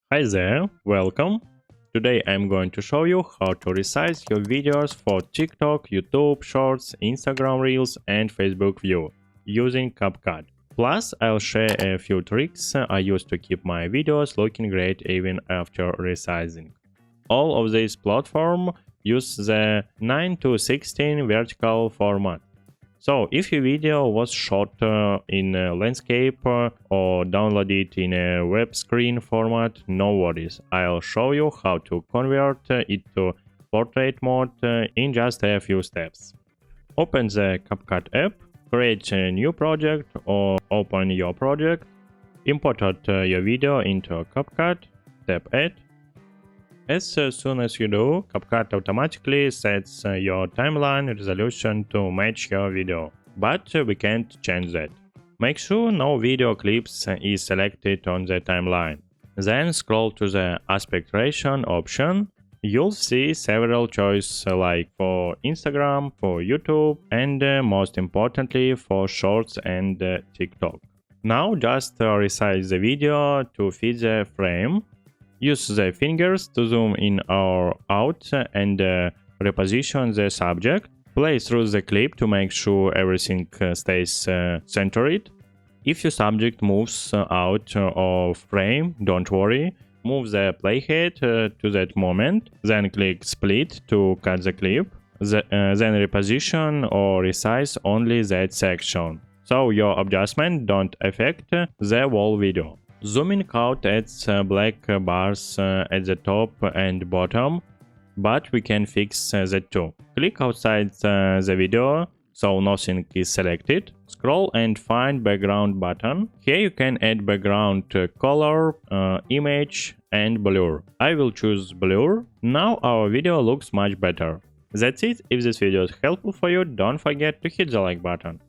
Hi there, welcome. Today I'm going to show you how to resize your videos for TikTok, YouTube Shorts, Instagram Reels and Facebook View using CapCut. Plus, I'll share a few tricks I use to keep my videos looking great even after resizing. All of these platforms use the 9 to 16 vertical format. So, if your video was shot in a landscape or downloaded in a web screen format, no worries. I'll show you how to convert it to portrait mode in just a few steps. Open the CapCut app, create a new project or open your project, import your video into CapCut, tap Add. As soon as you do, CapCut automatically sets your timeline resolution to match your video, but we can't change that. Make sure no video clips is selected on the timeline. Then scroll to the aspect ratio option. You'll see several choices like for Instagram, for YouTube, and most importantly for Shorts and TikTok. Now just resize the video to fit the frame. Use the fingers to zoom in or out and reposition the subject. Play through the clip to make sure everything stays centered. If your subject moves out of frame, don't worry. Move the playhead to that moment, then click split to cut the clip. Then reposition or resize only that section, so your adjustment don't affect the whole video. Zooming out adds black bars at the top and bottom, but we can fix that too. Click outside the video so nothing is selected. Scroll and find background button. Here you can add background color, image and blur. I will choose blur. Now our video looks much better. That's it. If this video is helpful for you, don't forget to hit the like button.